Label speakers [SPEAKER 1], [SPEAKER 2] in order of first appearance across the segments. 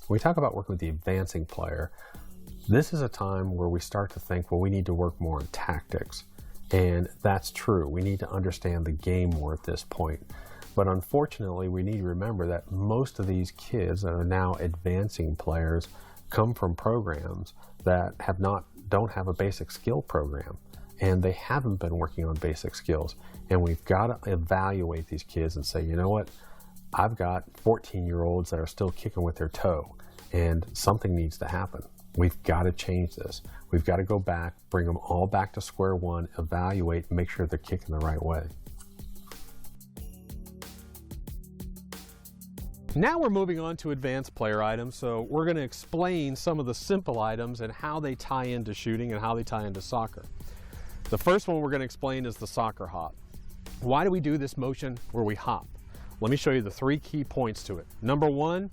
[SPEAKER 1] When we talk about working with the advancing player, this is a time where we start to think, well, we need to work more on tactics. And that's true. We need to understand the game more at this point. But unfortunately, we need to remember that most of these kids that are now advancing players come from programs that don't have a basic skill program. And they haven't been working on basic skills. And we've got to evaluate these kids and say, you know what? I've got 14-year-olds that are still kicking with their toe, and something needs to happen. We've got to change this. We've got to go back, bring them all back to square one, evaluate, and make sure they're kicking the right way.
[SPEAKER 2] Now we're moving on to advanced player items, so we're going to explain some of the simple items and how they tie into shooting and how they tie into soccer. The first one we're going to explain is the soccer hop. Why do we do this motion where we hop? Let me show you the 3 key points to it. Number 1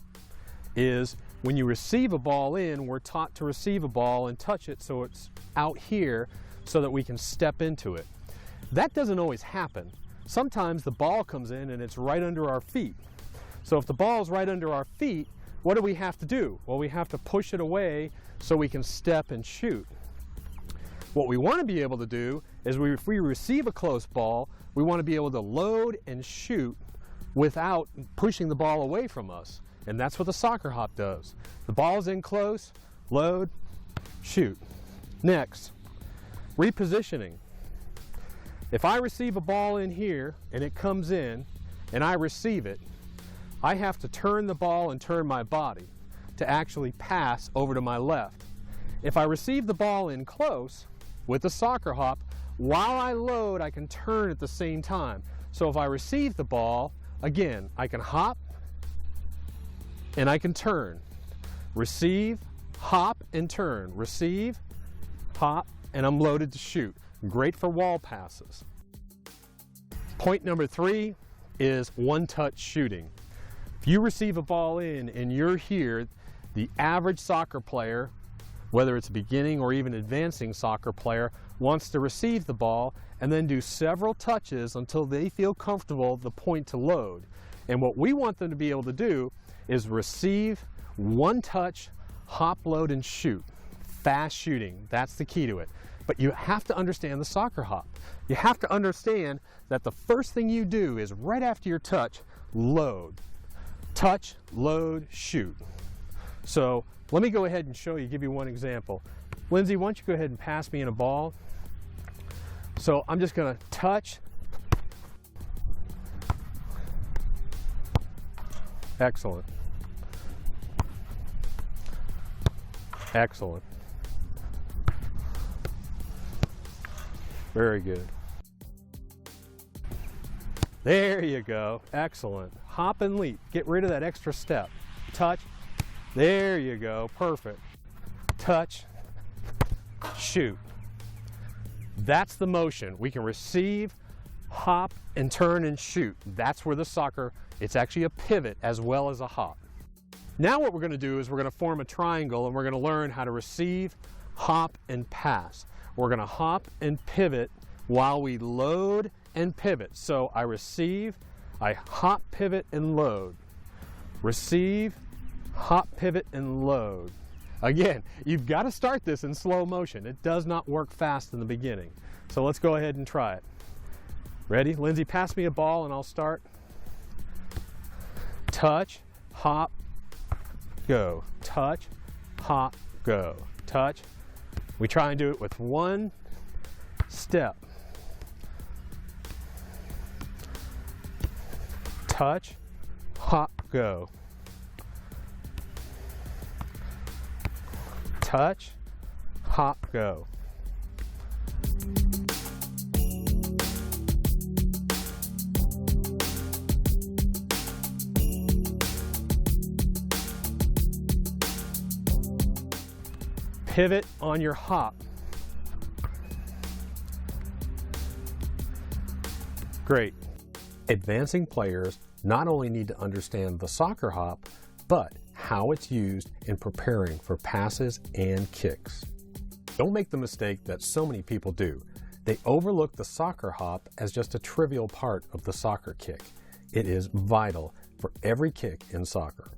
[SPEAKER 2] is when you receive a ball in, we're taught to receive a ball and touch it so it's out here so that we can step into it. That doesn't always happen. Sometimes the ball comes in and it's right under our feet. So if the ball is right under our feet, what do we have to do? Well, we have to push it away so we can step and shoot. What we want to be able to do is if we receive a close ball, we want to be able to load and shoot without pushing the ball away from us. And that's what the soccer hop does. The ball's in close, load, shoot. Next, repositioning. If I receive a ball in here and it comes in and I receive it, I have to turn the ball and turn my body to actually pass over to my left. If I receive the ball in close with the soccer hop, while I load, I can turn at the same time. So if I receive the ball, again, I can hop and I can turn. Receive, hop, and turn. Receive, hop, and I'm loaded to shoot. Great for wall passes. Point number 3 is one-touch shooting. If you receive a ball in and you're here, the average soccer player, whether it's a beginning or even advancing soccer player, wants to receive the ball and then do several touches until they feel comfortable at the point to load. And what we want them to be able to do is receive, one touch, hop, load, and shoot. Fast shooting, that's the key to it. But you have to understand the soccer hop. You have to understand that the first thing you do is right after your touch, load. Touch, load, shoot. So let me go ahead and show you, give you one example. Lindsay, why don't you go ahead and pass me in a ball? So I'm just going to touch. Excellent. Excellent. Very good. There you go. Excellent. Hop and leap. Get rid of that extra step. Touch. There you go. Perfect. Touch. Shoot. That's the motion. We can receive, hop, and turn and shoot. That's where the soccer, it's actually a pivot as well as a hop. Now what we're going to do is we're going to form a triangle and we're going to learn how to receive, hop, and pass. We're going to hop and pivot while we load and pivot. So I receive, I hop, pivot, and load. Receive, hop, pivot, and load. Again, you've got to start this in slow motion. It does not work fast in the beginning. So let's go ahead and try it. Ready? Lindsay, pass me a ball and I'll start. Touch, hop, go. Touch, hop, go. Touch. We try and do it with one step. Touch, hop, go. Touch, hop, go. Pivot on your hop. Great.
[SPEAKER 1] Advancing players not only need to understand the soccer hop, but how it's used in preparing for passes and kicks. Don't make the mistake that so many people do. They overlook the soccer hop as just a trivial part of the soccer kick. It is vital for every kick in soccer.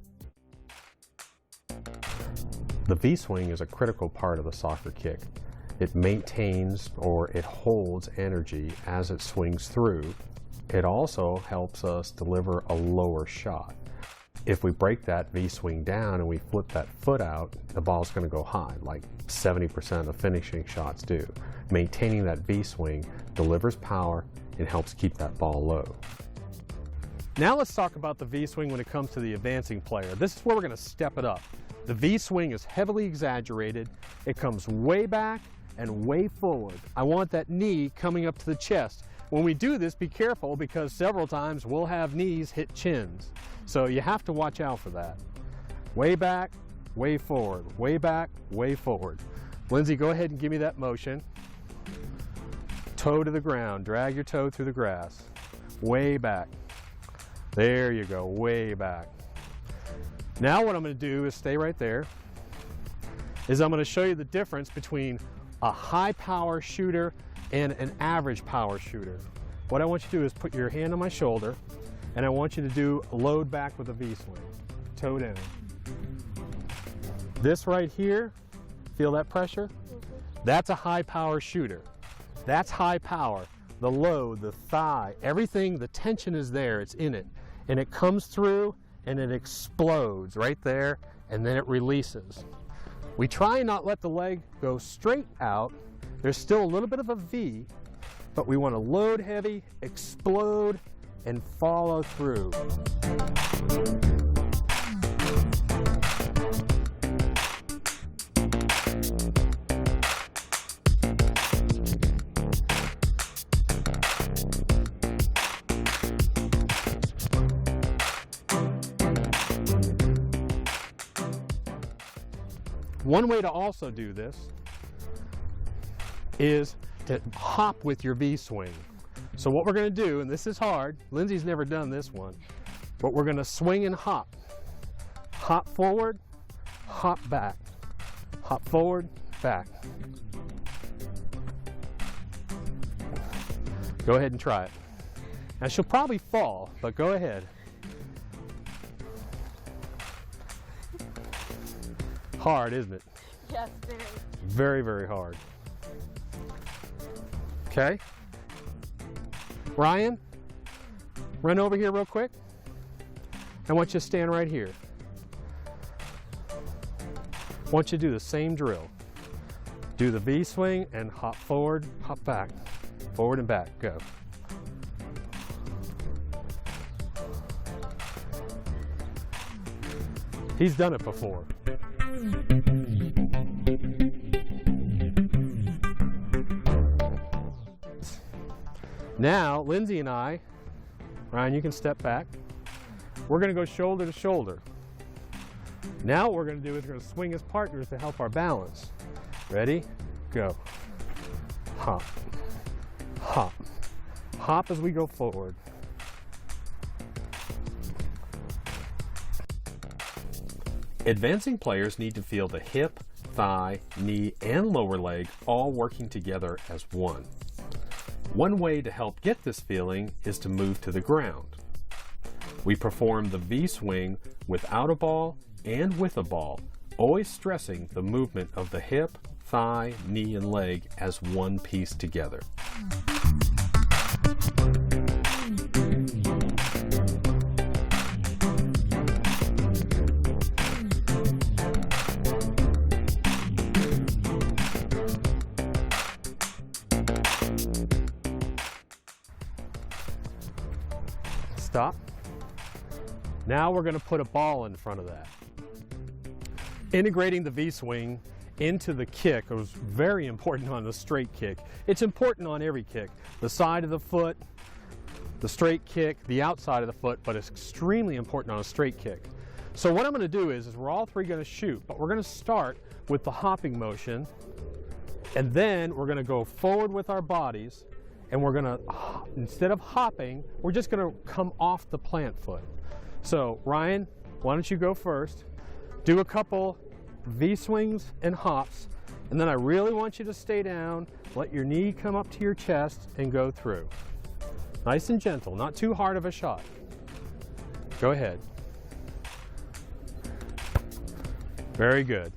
[SPEAKER 1] The V-swing is a critical part of a soccer kick. It maintains or it holds energy as it swings through. It also helps us deliver a lower shot. If we break that V-swing down and we flip that foot out, the ball's going to go high, like 70% of finishing shots do. Maintaining that V-swing delivers power and helps keep that ball low.
[SPEAKER 2] Now let's talk about the V-swing when it comes to the advancing player. This is where we're going to step it up. The V-swing is heavily exaggerated. It comes way back and way forward. I want that knee coming up to the chest. When we do this, be careful because several times we'll have knees hit chins. So you have to watch out for that. Way back, way forward, way back, way forward. Lindsay, go ahead and give me that motion. Toe to the ground, drag your toe through the grass. Way back. There you go, way back. Now what I'm going to do is stay right there. I'm going to show you the difference between a high power shooter and an average power shooter. What I want you to do is put your hand on my shoulder and I want you to do a load back with a V-swing, toe down. This right here, feel that pressure? That's a high power shooter. That's high power. The load, the thigh, everything, the tension is there, it's in it. And it comes through and it explodes right there and then it releases. We try and not let the leg go straight out. There's still a little bit of a V, but we want to load heavy, explode, and follow through. One way to also do this is to hop with your V-swing. So what we're going to do, and this is hard, Lindsay's never done this one, but we're going to swing and hop. Hop forward, hop back. Hop forward, back. Go ahead and try it. Now she'll probably fall, but go ahead. Hard, isn't it?
[SPEAKER 3] Yes, very.
[SPEAKER 2] Very, very hard. Okay. Ryan, run over here real quick. I want you to stand right here. I want you to do the same drill. Do the V-swing and hop forward, hop back. Forward and back, go. He's done it before. Now, Lindsay and I, Ryan, you can step back. We're going to go shoulder to shoulder. Now what we're going to do is we're going to swing as partners to help our balance. Ready? Go. Hop. Hop. Hop as we go forward. Advancing players need to feel the hip, thigh, knee, and lower leg all working together as one. One way to help get this feeling is to move to the ground. We perform the V-swing without a ball and with a ball, always stressing the movement of the hip, thigh, knee, and leg as one piece together. Stop. Now we're going to put a ball in front of that. Integrating the V-swing into the kick was very important on the straight kick. It's important on every kick. The side of the foot, the straight kick, the outside of the foot, but it's extremely important on a straight kick. So what I'm going to do is we're all three going to shoot, but we're going to start with the hopping motion, and then we're going to go forward with our bodies, and we're going to, instead of hopping, we're just going to come off the plant foot. So Ryan, why don't you go first? Do a couple V-swings and hops, and then I really want you to stay down, let your knee come up to your chest, and go through. Nice and gentle, not too hard of a shot. Go ahead. Very good.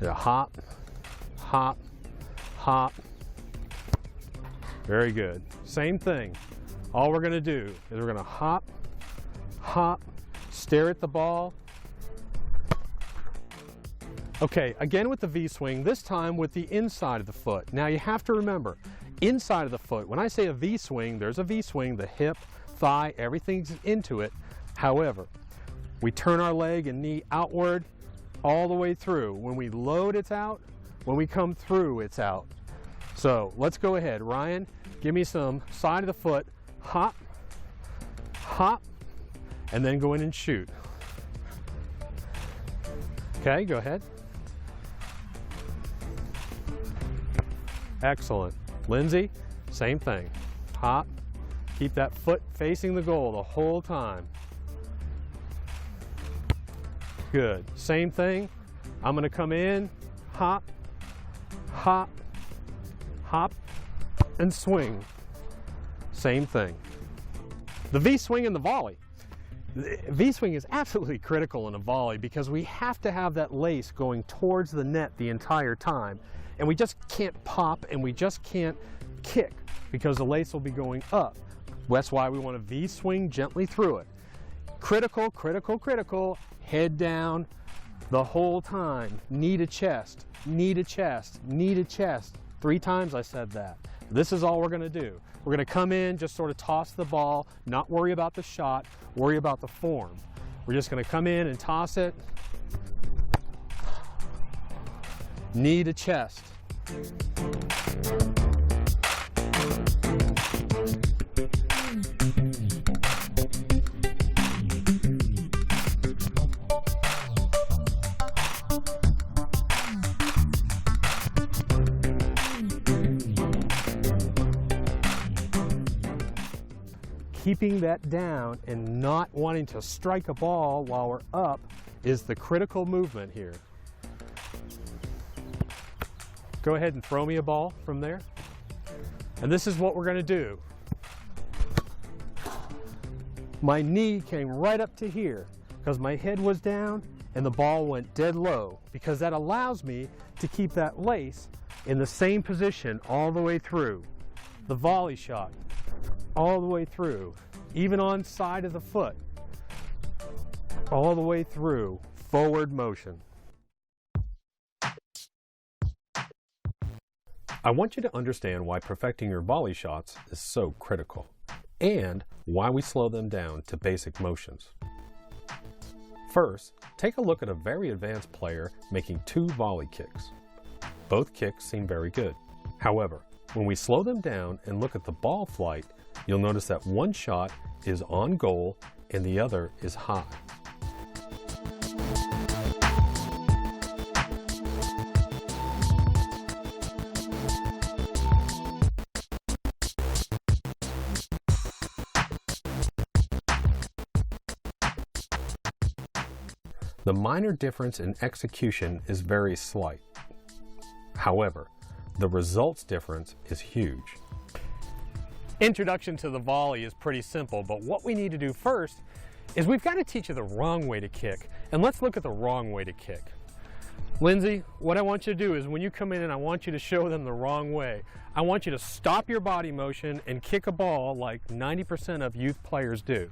[SPEAKER 2] Hop, hop, hop. Very good. Same thing. All we're going to do is we're going to hop, hop, stare at the ball. Okay, again with the V-swing, this time with the inside of the foot. Now you have to remember, inside of the foot, when I say a V-swing, there's a V-swing, the hip, thigh, everything's into it. However, we turn our leg and knee outward all the way through. When we load, it's out. When we come through, it's out. So let's go ahead. Ryan, give me some side of the foot, hop, hop, and then go in and shoot. Okay, go ahead. Excellent. Lindsay, same thing. Hop, keep that foot facing the goal the whole time. Good. Same thing. I'm going to come in, hop, hop, hop, and swing. Same thing. The V-swing and the volley. The V-swing is absolutely critical in a volley because we have to have that lace going towards the net the entire time. And we just can't pop and we just can't kick because the lace will be going up. That's why we want to V-swing gently through it. Critical, critical, critical. Head down the whole time. Knee to chest, knee to chest, knee to chest. 3 times I said that. This is all we're going to do. We're going to come in, just sort of toss the ball, not worry about the shot, worry about the form. We're just going to come in and toss it. Knee to chest. Keeping that down and not wanting to strike a ball while we're up is the critical movement here. Go ahead and throw me a ball from there. And this is what we're going to do. My knee came right up to here because my head was down and the ball went dead low because that allows me to keep that lace in the same position all the way through. The volley shot. All the way through, even on side of the foot, all the way through, forward motion.
[SPEAKER 1] I want you to understand why perfecting your volley shots is so critical, and why we slow them down to basic motions. First, take a look at a very advanced player making 2 volley kicks. Both kicks seem very good. However, when we slow them down and look at the ball flight, you'll notice that one shot is on goal and the other is high. The minor difference in execution is very slight. However, the results difference is huge.
[SPEAKER 2] Introduction to the volley is pretty simple, but what we need to do first is we've got to teach you the wrong way to kick. And let's look at the wrong way to kick. Lindsay, what I want you to do is when you come in and I want you to show them the wrong way, I want you to stop your body motion and kick a ball like 90% of youth players do.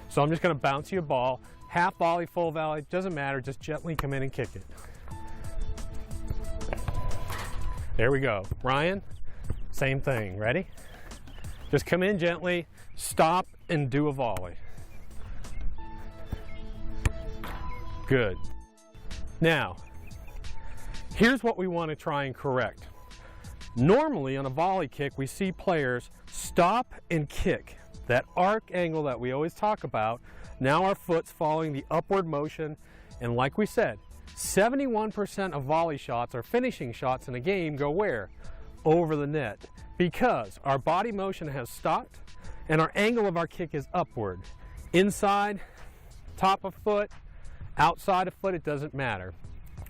[SPEAKER 2] So I'm just going to bounce you a ball, half volley, full volley, doesn't matter, just gently come in and kick it. There we go. Ryan, same thing. Ready? Just come in gently, stop, and do a volley. Good. Now, here's what we want to try and correct. Normally on a volley kick, we see players stop and kick. That arc angle that we always talk about, now our foot's following the upward motion, and like we said, 71% of volley shots or finishing shots in a game go where? Over the net. Because our body motion has stopped and our angle of our kick is upward. Inside, top of foot, outside of foot, it doesn't matter.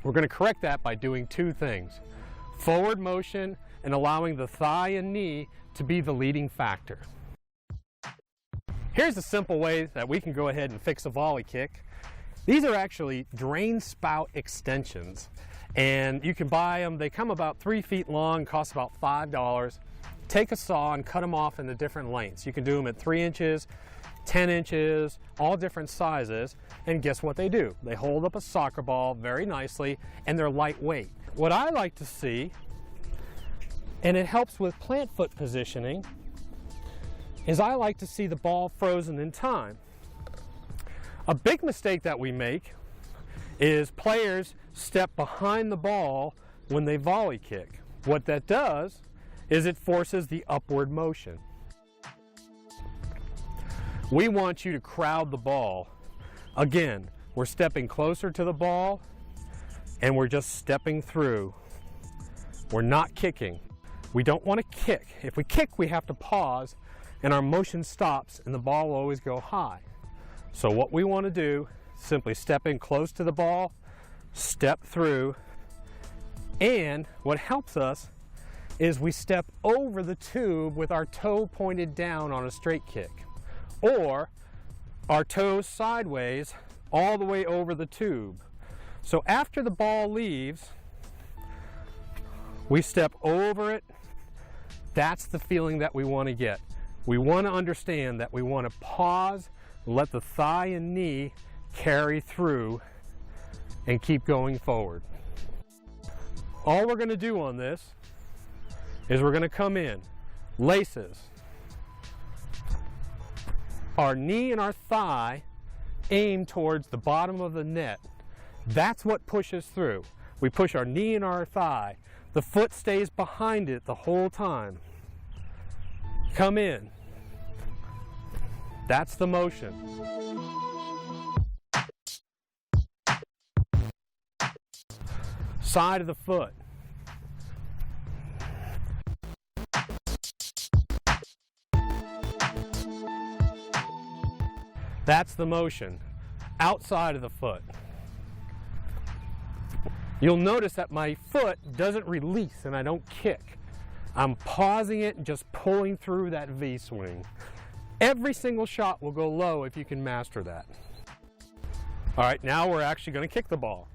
[SPEAKER 2] We're going to correct that by doing 2 things. Forward motion and allowing the thigh and knee to be the leading factor. Here's a simple way that we can go ahead and fix a volley kick. These are actually drain spout extensions. And you can buy them. They come about 3 feet long, cost about $5. Take a saw and cut them off into different lengths. You can do them at 3 inches, 10 inches, all different sizes. And guess what they do? They hold up a soccer ball very nicely, and they're lightweight. What I like to see, and it helps with plant foot positioning, is I like to see the ball frozen in time. A big mistake that we make is players step behind the ball when they volley kick. What that does is it forces the upward motion. We want you to crowd the ball. Again, we're stepping closer to the ball and we're just stepping through. We're not kicking. We don't want to kick. If we kick, we have to pause and our motion stops and the ball will always go high. So what we want to do, simply step in close to the ball, step through, and what helps us is we step over the tube with our toe pointed down on a straight kick, or our toes sideways all the way over the tube. So after the ball leaves, we step over it. That's the feeling that we want to get. We want to understand that we want to pause, let the thigh and knee carry through, and keep going forward. All we're going to do on this is we're going to come in, laces, our knee and our thigh aim towards the bottom of the net. That's what pushes through. We push our knee and our thigh. The foot stays behind it the whole time. Come in. That's the motion. Side of the foot. That's the motion. Outside of the foot. You'll notice that my foot doesn't release and I don't kick. I'm pausing it and just pulling through that V-swing. Every single shot will go low if you can master that. All right, now we're actually going to kick the ball.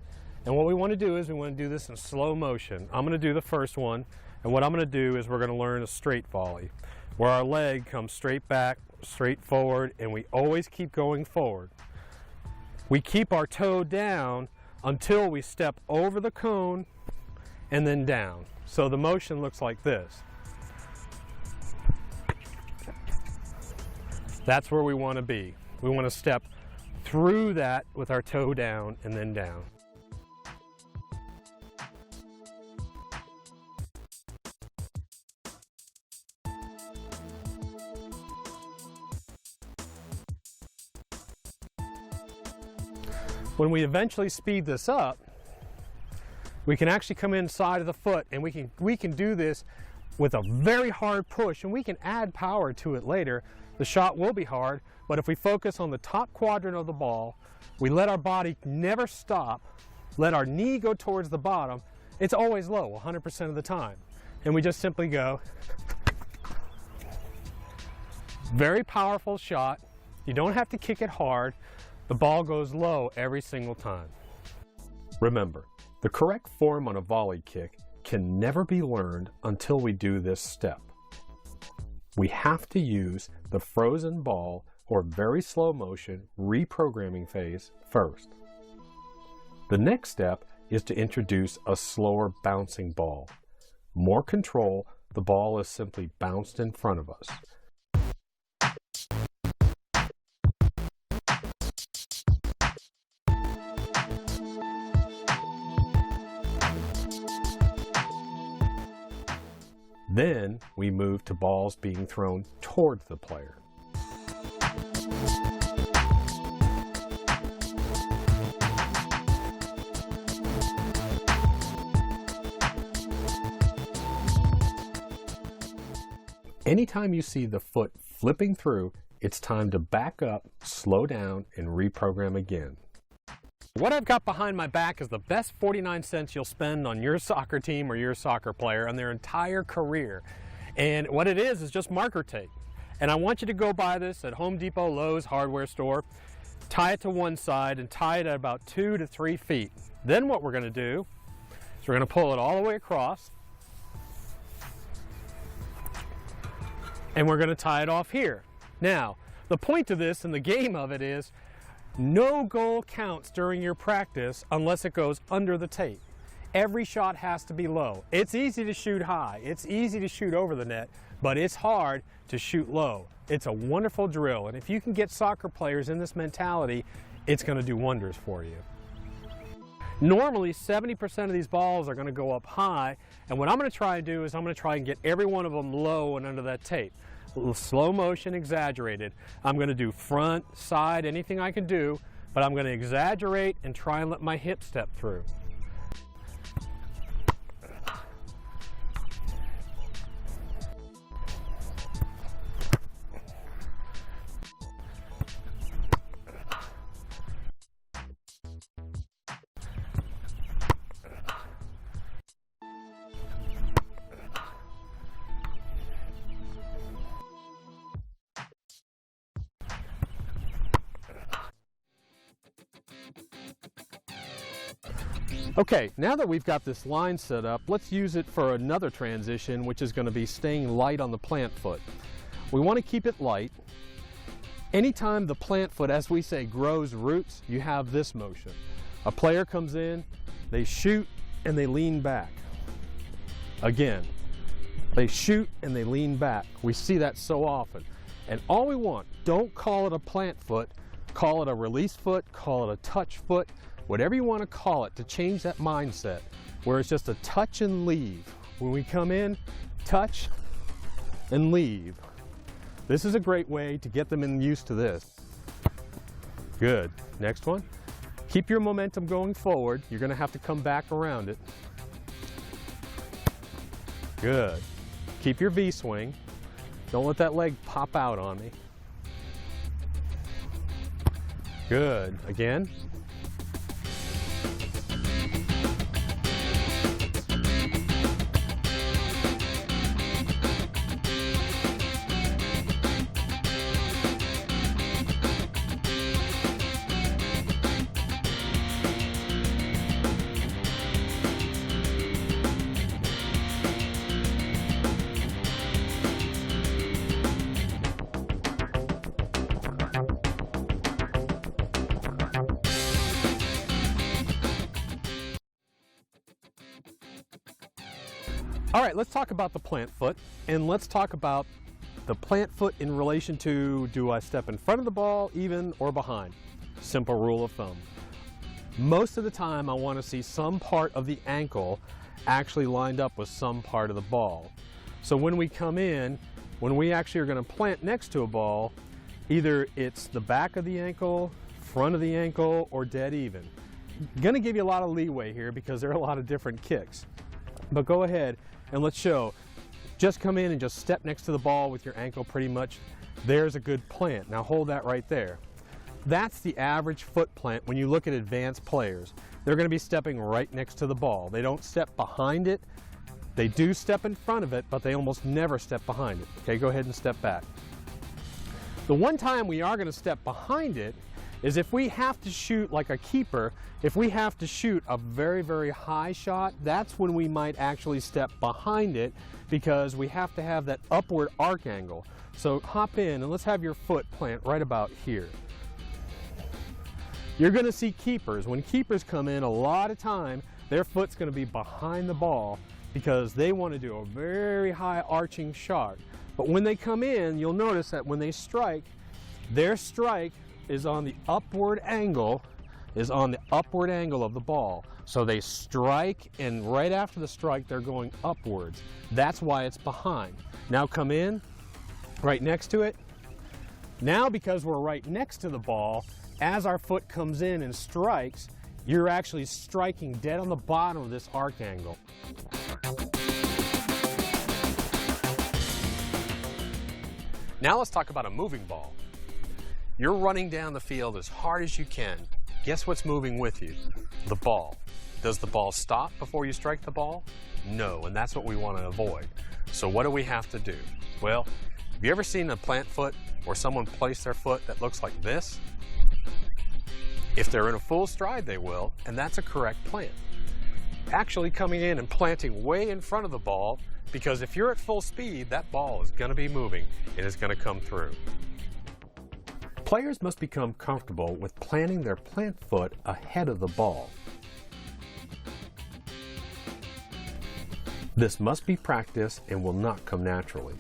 [SPEAKER 2] And what we want to do is we want to do this in slow motion. I'm going to do the first one, and what I'm going to do is we're going to learn a straight volley, where our leg comes straight back, straight forward, and we always keep going forward. We keep our toe down until we step over the cone and then down. So the motion looks like this. That's where we want to be. We want to step through that with our toe down and then down. When we eventually speed this up, we can actually come inside of the foot, and we can do this with a very hard push, and we can add power to it later. The shot will be hard, but if we focus on the top quadrant of the ball, we let our body never stop, let our knee go towards the bottom, it's always low 100% of the time. And we just simply go. Very powerful shot. You don't have to kick it hard. The ball goes low every single time.
[SPEAKER 1] Remember, the correct form on a volley kick can never be learned until we do this step. We have to use the frozen ball or very slow motion reprogramming phase first. The next step is to introduce a slower bouncing ball. More control, the ball is simply bounced in front of us. Then we move to balls being thrown towards the player. Anytime you see the foot flipping through, it's time to back up, slow down, and reprogram again.
[SPEAKER 2] What I've got behind my back is the best 49 cents you'll spend on your soccer team or your soccer player on their entire career. And what it is just marker tape. And I want you to go buy this at Home Depot, Lowe's, hardware store, tie it to one side and tie it at about 2 to 3 feet. Then what we're going to do we're going to pull it all the way across. And we're going to tie it off here. Now, the point of this and the game of it is no goal counts during your practice unless it goes under the tape. Every shot has to be low. It's easy to shoot high. It's easy to shoot over the net, but it's hard to shoot low. It's a wonderful drill, and if you can get soccer players in this mentality, it's going to do wonders for you. Normally, 70% of these balls are going to go up high, and what I'm going to try and do is I'm going to try and get every one of them low and under that tape. A little slow motion, exaggerated. I'm going to do front, side, anything I can do, but I'm going to exaggerate and try and let my hip step through. Okay, now that we've got this line set up, let's use it for another transition, which is going to be staying light on the plant foot. We want to keep it light. Anytime the plant foot, as we say, grows roots, you have this motion. A player comes in, they shoot, and they lean back. Again, they shoot and they lean back. We see that so often. And all we want, don't call it a plant foot, call it a release foot, call it a touch foot, whatever you want to call it, to change that mindset where it's just a touch and leave. When we come in, touch and leave. This is a great way to get them used to this. Good. Next one. Keep your momentum going forward. You're going to have to come back around it. Good. Keep your V swing. Don't let that leg pop out on me. Good. Again. All right, let's talk about the plant foot, and let's talk about the plant foot in relation to, do I step in front of the ball, even, or behind? Simple rule of thumb. Most of the time, I want to see some part of the ankle actually lined up with some part of the ball. So when we come in, when we actually are going to plant next to a ball, either it's the back of the ankle, front of the ankle, or dead even. Going to give you a lot of leeway here because there are a lot of different kicks. But go ahead and let's show. Just come in and just step next to the ball with your ankle pretty much. There's a good plant. Now hold that right there. That's the average foot plant when you look at advanced players. They're going to be stepping right next to the ball. They don't step behind it. They do step in front of it, but they almost never step behind it. Okay, go ahead and step back. The one time we are going to step behind it is if we have to shoot like a keeper, if we have to shoot a very, very high shot, that's when we might actually step behind it because we have to have that upward arc angle. So hop in and let's have your foot plant right about here. You're going to see keepers. When keepers come in, a lot of time, their foot's going to be behind the ball because they want to do a very high arching shot. But when they come in, you'll notice that when they strike, their strike is on the upward angle, of the ball. So they strike, and right after the strike, they're going upwards. That's why it's behind. Now come in, right next to it. Now because we're right next to the ball, as our foot comes in and strikes, you're actually striking dead on the bottom of this arc angle. Now let's talk about a moving ball. You're running down the field as hard as you can. Guess what's moving with you? The ball. Does the ball stop before you strike the ball? No, and that's what we want to avoid. So what do we have to do? Well, have you ever seen a plant foot or someone place their foot that looks like this? If they're in a full stride, they will, and that's a correct plant. actually coming in and planting way in front of the ball, because if you're at full speed, that ball is going to be moving and is going to come through. Players must become comfortable with planting their plant foot ahead of the ball. This must be practiced and will not come naturally.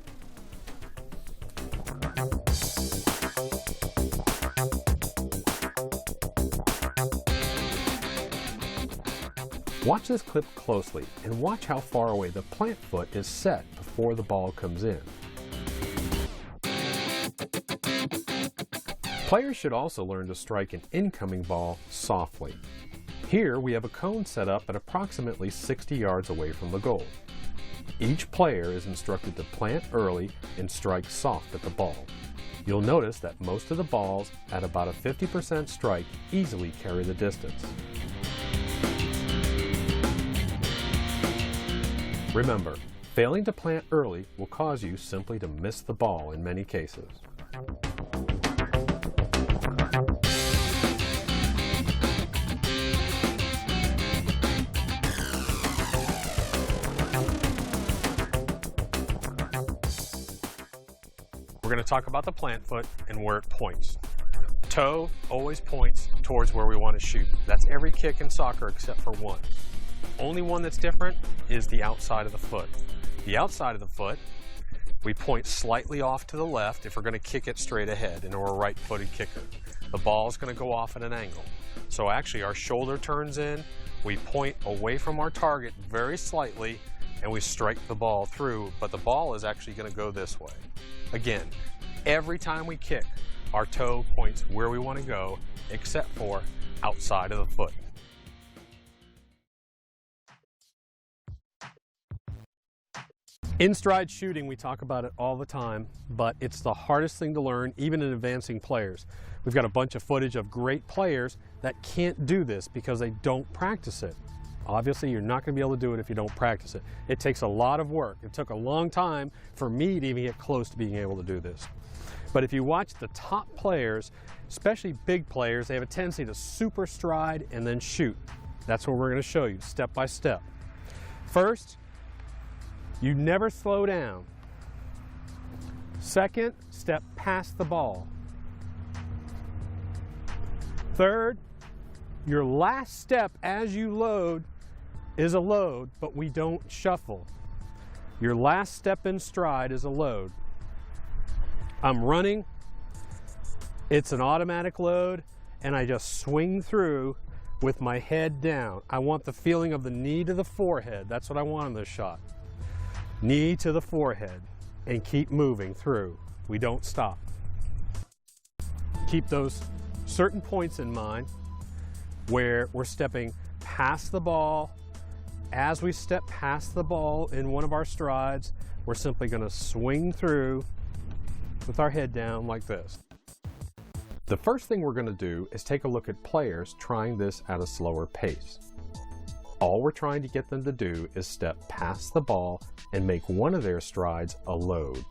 [SPEAKER 2] Watch this clip closely and watch how far away the plant foot is set before the ball comes in. Players should also learn to strike an incoming ball softly. Here we have a cone set up at approximately 60 yards away from the goal. Each player is instructed to plant early and strike soft at the ball. You'll notice that most of the balls at about a 50% strike easily carry the distance. Remember, failing to plant early will cause you simply to miss the ball in many cases. We're going to talk about the plant foot and where it points. Toe always points towards where we want to shoot. That's every kick in soccer except for one. Only one that's different is the outside of the foot. The outside of the foot, we point slightly off to the left if we're going to kick it straight ahead, and we're a right-footed kicker. The ball is going to go off at an angle. So actually our shoulder turns in, we point away from our target very slightly, and we strike the ball through, but the ball is actually going to go this way. Again, every time we kick, our toe points where we want to go, except for outside of the foot. In-stride shooting, we talk about it all the time, but it's the hardest thing to learn, even in advancing players. We've got a bunch of footage of great players that can't do this because they don't practice it. Obviously, you're not going to be able to do it if you don't practice it. It takes a lot of work. It took a long time for me to even get close to being able to do this. But if you watch the top players, especially big players, they have a tendency to super stride and then shoot. That's what we're going to show you step by step. First, you never slow down. Second, step past the ball. Third, your last step as you load is a load, but we don't shuffle. Your last step in stride is a load. I'm running, it's an automatic load, and I just swing through with my head down. I want the feeling of the knee to the forehead. That's what I want in this shot. Knee to the forehead, and keep moving through. We don't stop. Keep those certain points in mind where we're stepping past the ball. As we step past the ball in one of our strides, we're simply going to swing through with our head down like this. The first thing we're going to do is take a look at players trying this at a slower pace. All we're trying to get them to do is step past the ball and make one of their strides a load.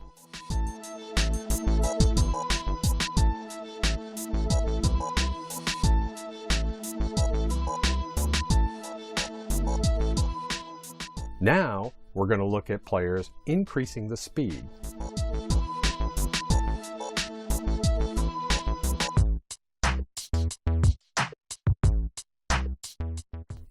[SPEAKER 2] Now, we're going to look at players increasing the speed.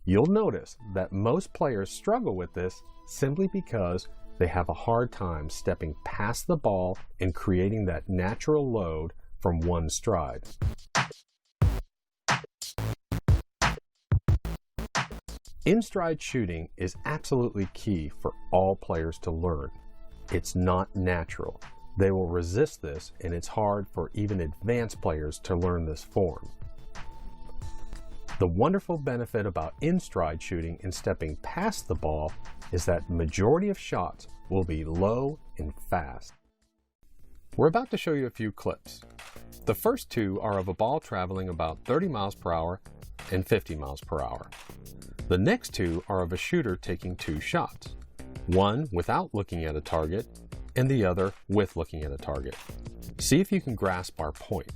[SPEAKER 2] You'll notice that most players struggle with this simply because they have a hard time stepping past the ball and creating that natural load from one stride. In-stride shooting is absolutely key for all players to learn. It's not natural. They will resist this, and it's hard for even advanced players to learn this form. The wonderful benefit about in-stride shooting and stepping past the ball is that the majority of shots will be low and fast. We're about to show you a few clips. The first two are of a ball traveling about 30 miles per hour and 50 miles per hour. The next two are of a shooter taking two shots, one without looking at a target and the other with looking at a target. See if you can grasp our point.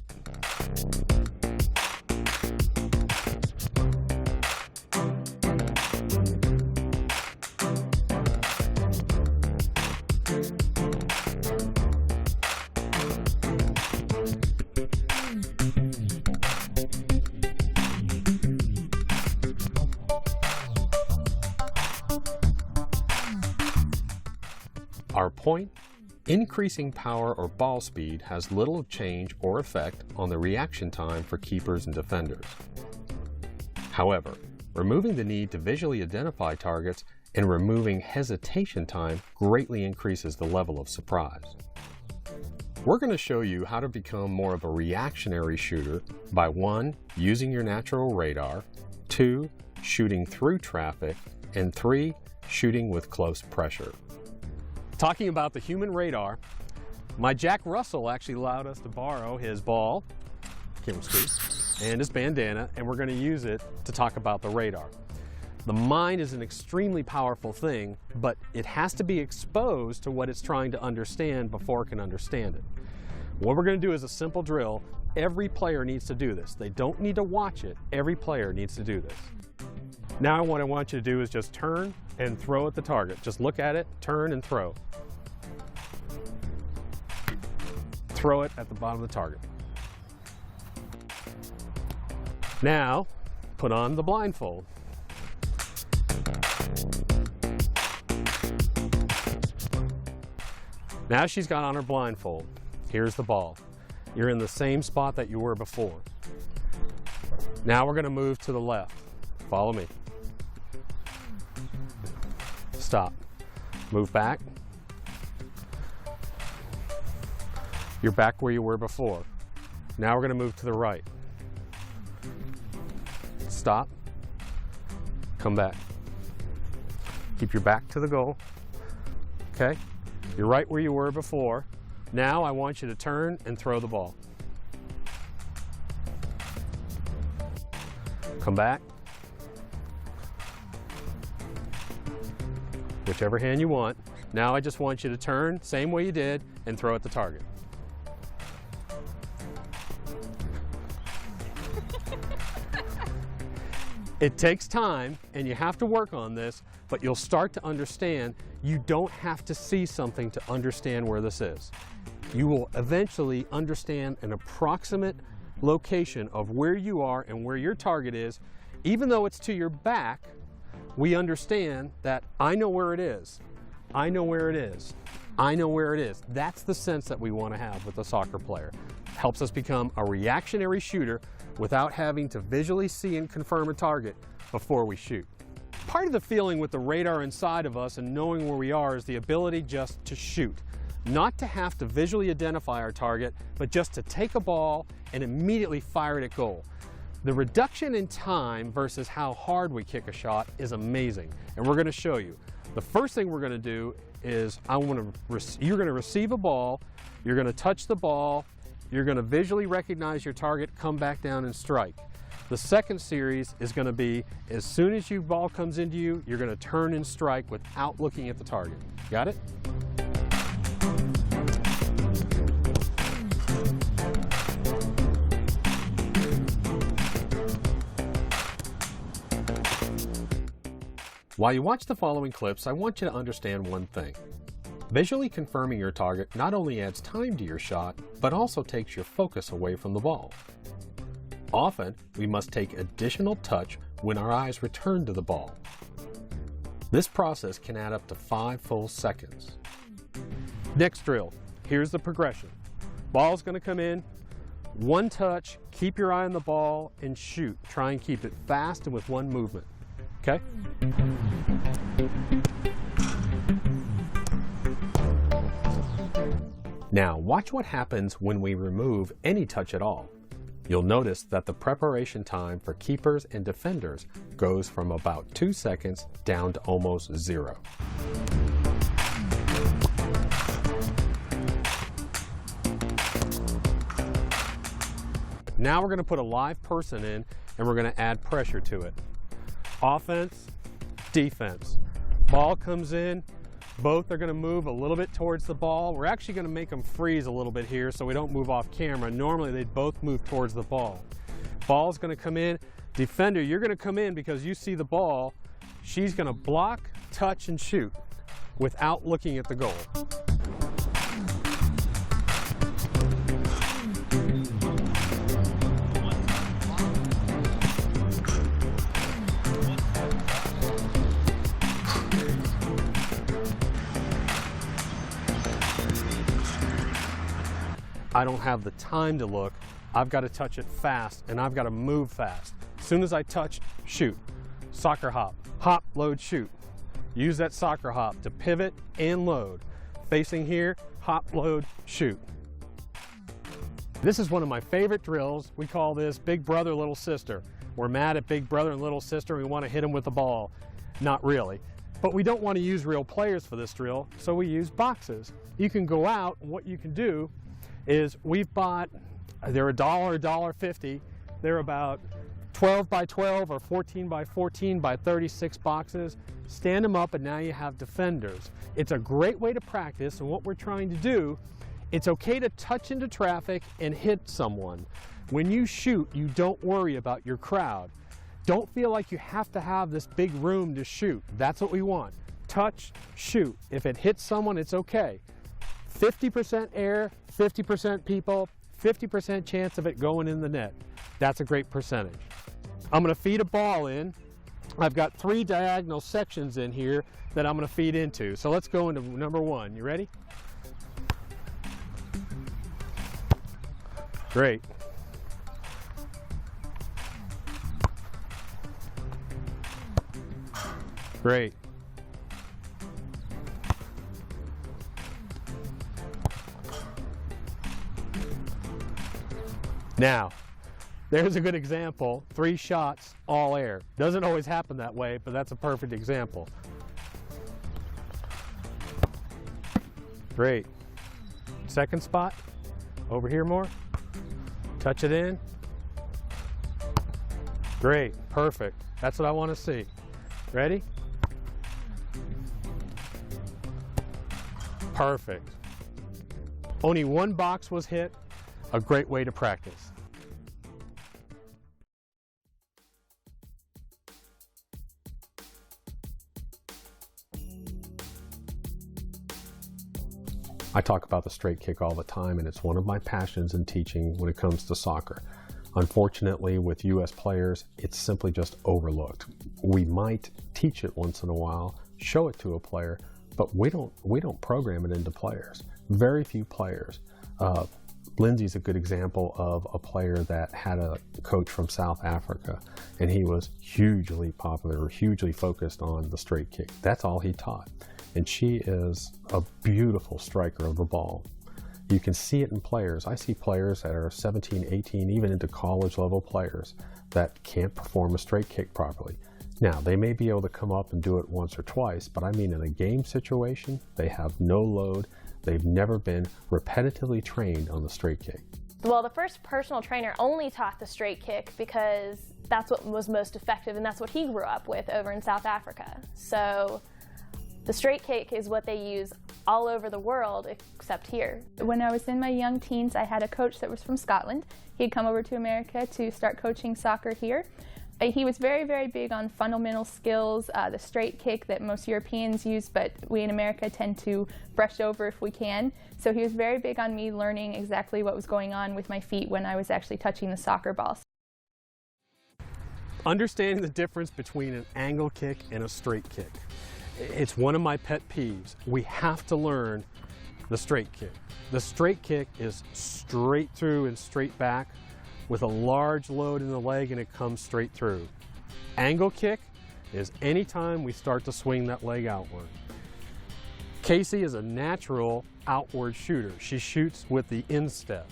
[SPEAKER 1] Our point, increasing power or ball speed has little change or effect on the reaction time for keepers and defenders. However, removing the need to visually identify targets and removing hesitation time greatly increases the level of surprise. We're going to show you how to become more of a reactionary shooter by 1. Using your natural radar, 2. Shooting through traffic, and 3. Shooting with close pressure.
[SPEAKER 2] Talking about the human radar, my Jack Russell actually allowed us to borrow his ball, and his bandana, and we're going to use it to talk about the radar. The mind is an extremely powerful thing, but it has to be exposed to what it's trying to understand before it can understand it. What we're going to do is a simple drill. Every player needs to do this. They don't need to watch it. Every player needs to do this. Now what I want you to do is just turn and throw at the target. Just look at it, turn and throw. Throw it at the bottom of the target. Now, put on the blindfold. Now she's got on her blindfold. Here's the ball. You're in the same spot that you were before. Now we're going to move to the left. Follow me. Stop. Move back. You're back where you were before. Now we're going to move to the right. Stop. Come back. Keep your back to the goal. Okay? You're right where you were before. Now I want you to turn and throw the ball. Come back. Whichever hand you want. Now I just want you to turn, same way you did, and throw at the target. It takes time, and you have to work on this, but you'll start to understand you don't have to see something to understand where this is. You will eventually understand an approximate location of where you are and where your target is. Even though it's to your back, we understand that I know where it is. I know where it is. I know where it is. That's the sense that we want to have with a soccer player. It helps us become a reactionary shooter without having to visually see and confirm a target before we shoot. Part of the feeling with the radar inside of us and knowing where we are is the ability just to shoot. Not to have to visually identify our target, but just to take a ball and immediately fire it at goal. The reduction in time versus how hard we kick a shot is amazing, and we're going to show you. The first thing we're going to do is you're going to receive a ball, you're going to touch the ball, you're going to visually recognize your target, come back down and strike. The second series is going to be as soon as your ball comes into you, you're going to turn and strike without looking at the target. Got it?
[SPEAKER 1] While you watch the following clips, I want you to understand one thing. Visually confirming your target not only adds time to your shot, but also takes your focus away from the ball. Often, we must take additional touch when our eyes return to the ball. This process can add up to 5 full seconds.
[SPEAKER 2] Next drill, here's the progression. Ball's going to come in, one touch, keep your eye on the ball, and shoot. Try and keep it fast and with one movement. Okay?
[SPEAKER 1] Now, watch what happens when we remove any touch at all. You'll notice that the preparation time for keepers and defenders goes from about 2 seconds down to almost 0.
[SPEAKER 2] Now we're going to put a live person in and we're going to add pressure to it. Offense, defense. Ball comes in, both are going to move a little bit towards the ball. We're actually going to make them freeze a little bit here so we don't move off camera. Normally they'd both move towards the ball. Ball's going to come in. Defender, you're going to come in because you see the ball. She's going to block, touch, and shoot without looking at the goal. I don't have the time to look. I've got to touch it fast, and I've got to move fast. As soon as I touch, shoot. Soccer hop. Hop, load, shoot. Use that soccer hop to pivot and load. Facing here, hop, load, shoot. This is one of my favorite drills. We call this Big Brother, Little Sister. We're mad at Big Brother and Little Sister, and we want to hit them with the ball. Not really. But we don't want to use real players for this drill, so we use boxes. You can go out, and what you can do is we've bought, they're $1, $1.50. They're about 12 by 12 or 14 by 14 by 36 boxes. Stand them up, and now you have defenders. It's a great way to practice, and what we're trying to do, it's okay to touch into traffic and hit someone. When you shoot, you don't worry about your crowd. Don't feel like you have to have this big room to shoot. That's what we want. Touch, shoot. If it hits someone, it's okay. 50% air, 50% people, 50% chance of it going in the net. That's a great percentage. I'm going to feed a ball in. I've got 3 diagonal sections in here that I'm going to feed into. So let's go into number 1. You ready? Great. Great. Now, there's a good example. 3 shots, all air. Doesn't always happen that way, but that's a perfect example. Great. Second spot, over here more. Touch it in. Great, perfect. That's what I want to see. Ready? Perfect. Only 1 box was hit. A great way to practice.
[SPEAKER 1] I talk about the straight kick all the time, and it's one of my passions in teaching when it comes to soccer. Unfortunately, with U.S. players, it's simply just overlooked. We might teach it once in a while, show it to a player, but we don't program it into players. Very few players. Lindsay's a good example of a player that had a coach from South Africa, and he was hugely popular, hugely focused on the straight kick. That's all he taught. And she is a beautiful striker of the ball. You can see it in players. I see players that are 17, 18, even into college level players that can't perform a straight kick properly. Now, they may be able to come up and do it once or twice, but I mean in a game situation, they have no load. They've never been repetitively trained on the straight kick.
[SPEAKER 3] Well, the first personal trainer only taught the straight kick because that's what was most effective, and that's what he grew up with over in South Africa. So the straight kick is what they use all over the world except here.
[SPEAKER 4] When I was in my young teens, I had a coach that was from Scotland. He'd come over to America to start coaching soccer here. He was very, very big on fundamental skills, the straight kick that most Europeans use, but we in America tend to brush over if we can. So he was very big on me learning exactly what was going on with my feet when I was actually touching the soccer ball.
[SPEAKER 2] Understanding the difference between an angle kick and a straight kick. It's one of my pet peeves. We have to learn the straight kick. The straight kick is straight through and straight back with a large load in the leg, and it comes straight through. Angle kick is anytime we start to swing that leg outward. Casey is a natural outward shooter. She shoots with the instep.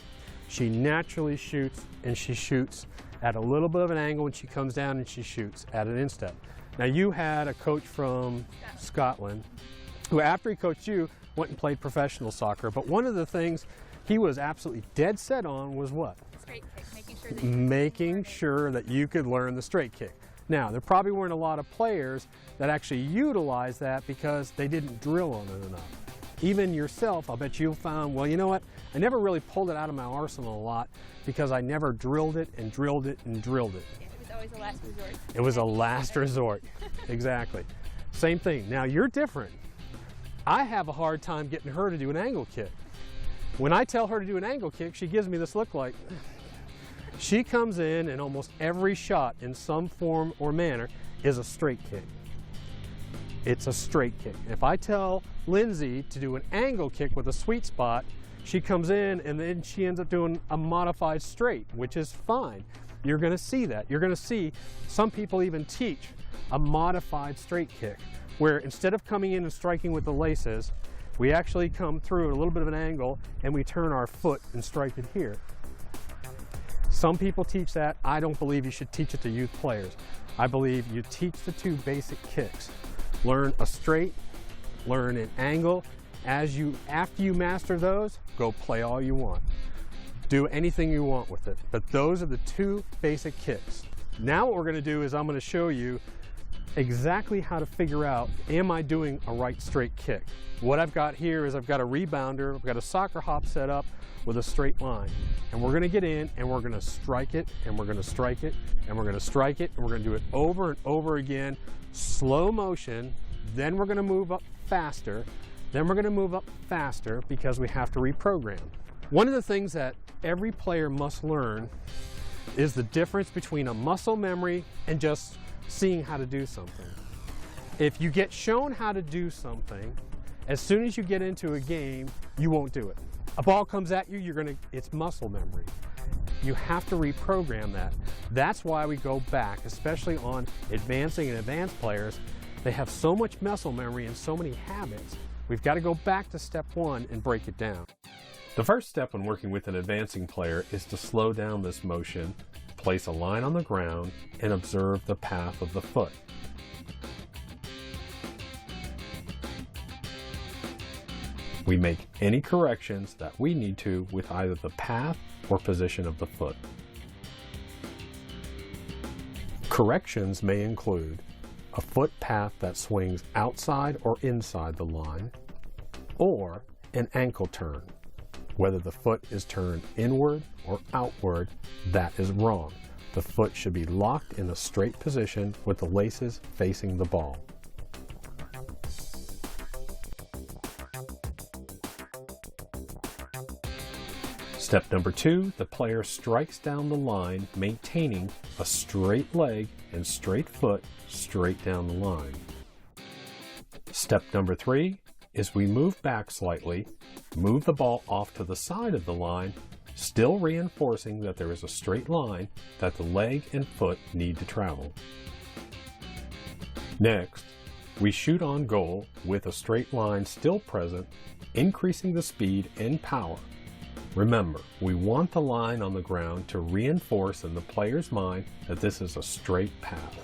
[SPEAKER 2] She naturally shoots, and she shoots at a little bit of an angle when she comes down, and she shoots at an instep. Now, you had a coach from Scotland who, after he coached you, went and played professional soccer, but one of the things he was absolutely dead set on was what?
[SPEAKER 4] Straight kick,
[SPEAKER 2] making sure that you could learn the straight kick. Now, there probably weren't a lot of players that actually utilized that because they didn't drill on it enough. Even yourself, I'll bet you found, well, you know what? I never really pulled it out of my arsenal a lot because I never drilled it and drilled it and drilled it.
[SPEAKER 4] It was always a last resort.
[SPEAKER 2] It was a last resort. Exactly. Same thing. Now, you're different. I have a hard time getting her to do an angle kick. When I tell her to do an angle kick, she gives me this look like, she comes in and almost every shot in some form or manner is a straight kick. It's a straight kick. If I tell Lindsay to do an angle kick with a sweet spot, she comes in and then she ends up doing a modified straight, which is fine. You're going to see that. You're going to see some people even teach a modified straight kick, where instead of coming in and striking with the laces, we actually come through at a little bit of an angle and we turn our foot and strike it here. Some people teach that. I don't believe you should teach it to youth players. I believe you teach the two basic kicks. Learn a straight, learn an angle. After you master those, go play all you want. Do anything you want with it. But those are the two basic kicks. Now what we're going to do is I'm going to show you exactly how to figure out, am I doing a right straight kick? What I've got here is I've got a rebounder, I've got a soccer hop set up with a straight line. And we're going to get in and we're going to strike it, and we're going to strike it, and we're going to strike it, and we're going to do it over and over again, slow motion. Then we're going to move up faster. Then we're going to move up faster because we have to reprogram. One of the things that every player must learn is the difference between a muscle memory and just seeing how to do something. If you get shown how to do something, as soon as you get into a game, you won't do it. A ball comes at you, it's muscle memory. You have to reprogram that. That's why we go back, especially on advancing and advanced players. They have so much muscle memory and so many habits. We've got to go back to step one and break it down.
[SPEAKER 1] The first step when working with an advancing player is to slow down this motion, place a line on the ground, and observe the path of the foot. We make any corrections that we need to with either the path or position of the foot. Corrections may include a foot path that swings outside or inside the line, or an ankle turn. Whether the foot is turned inward or outward, that is wrong. The foot should be locked in a straight position with the laces facing the ball. Step number 2, the player strikes down the line, maintaining a straight leg and straight foot straight down the line. Step number 3 is we move back slightly, move the ball off to the side of the line, still reinforcing that there is a straight line that the leg and foot need to travel. Next, we shoot on goal with a straight line still present, increasing the speed and power. Remember, we want the line on the ground to reinforce in the player's mind that this is a straight path.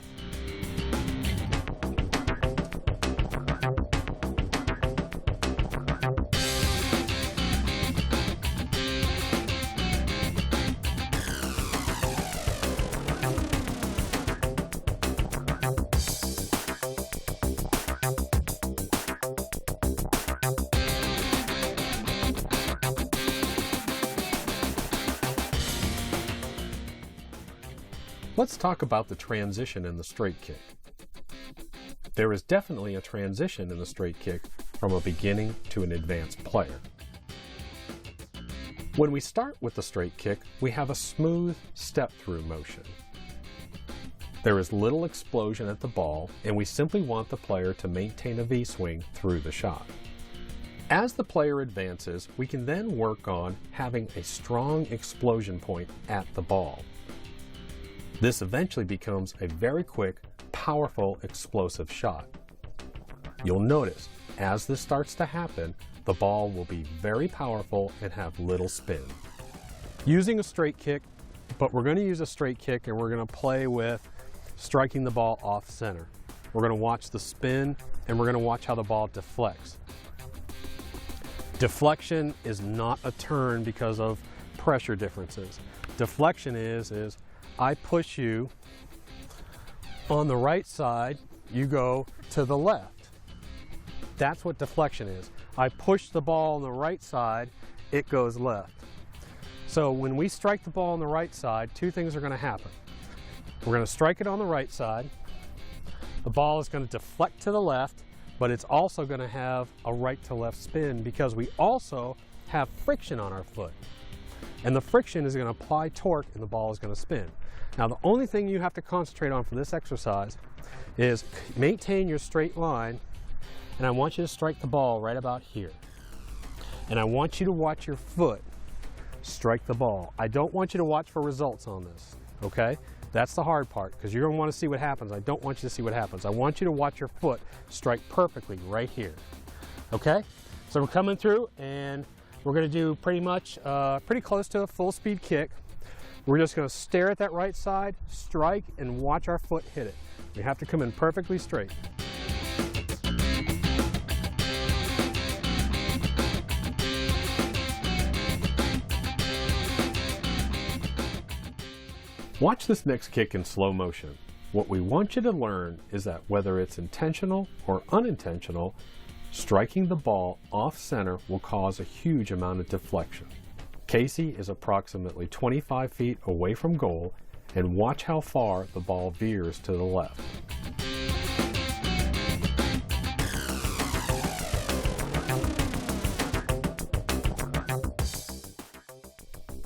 [SPEAKER 1] Let's talk about the transition in the straight kick. There is definitely a transition in the straight kick from a beginning to an advanced player. When we start with the straight kick, we have a smooth step-through motion. There is little explosion at the ball, and we simply want the player to maintain a V-swing through the shot. As the player advances, we can then work on having a strong explosion point at the ball. This eventually becomes a very quick, powerful, explosive shot. You'll notice, as this starts to happen, the ball will be very powerful and have little spin. Using a straight kick, but we're going to use a straight kick and we're going to play with striking the ball off center. We're going to watch the spin and we're going to watch how the ball deflects. Deflection is not a turn because of pressure differences. Deflection is I push you on the right side, you go to the left. That's what deflection is. I push the ball on the right side, it goes left. So when we strike the ball on the right side, two things are going to happen. We're going to strike it on the right side. The ball is going to deflect to the left, but it's also going to have a right to left spin because we also have friction on our foot. And the friction is going to apply torque and the ball is going to spin. Now the only thing you have to concentrate on for this exercise is maintain your straight line, and I want you to strike the ball right about here.
[SPEAKER 2] and I want you to watch your foot strike the ball. I don't want you to watch for results on this, okay? That's the hard part, because you're going to want to see what happens. I don't want you to see what happens. I want you to watch your foot strike perfectly right here, okay? So we're coming through, and we're going to do pretty close to a full speed kick. We're just going to stare at that right side, strike, and watch our foot hit it. We have to come in perfectly straight. Watch this next kick in slow motion. What we want you to learn is that whether it's intentional or unintentional, striking the ball off center will cause a huge amount of deflection. Casey is approximately 25 feet away from goal, and watch how far the ball veers to the left.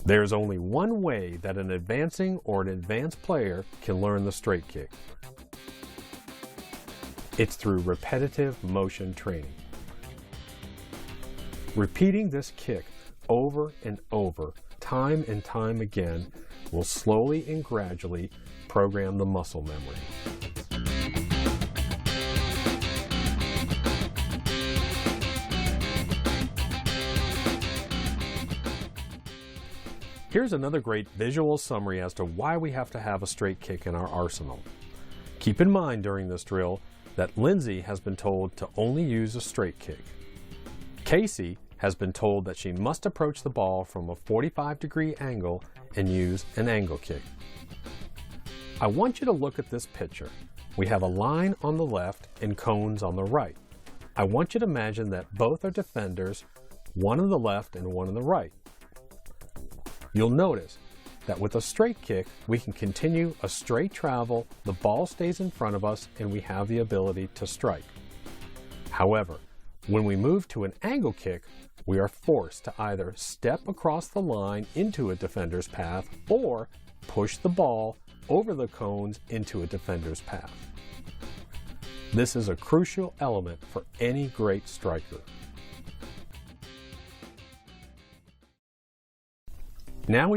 [SPEAKER 2] There's only one way that an advancing or an advanced player can learn the straight kick. It's through repetitive motion training. Repeating this kick over and over, time and time again, will slowly and gradually program the muscle memory. Here's another great visual summary as to why we have to have a straight kick in our arsenal. Keep in mind during this drill that Lindsay has been told to only use a straight kick. Casey has been told that she must approach the ball from a 45-degree angle and use an angle kick. I want you to look at this picture. We have a line on the left and cones on the right. I want you to imagine that both are defenders, one on the left and one on the right. You'll notice that with a straight kick, we can continue a straight travel, the ball stays in front of us, and we have the ability to strike. However, when we move to an angle kick, we are forced to either step across the line into a defender's path or push the ball over the cones into a defender's path. This is a crucial element for any great striker. Now we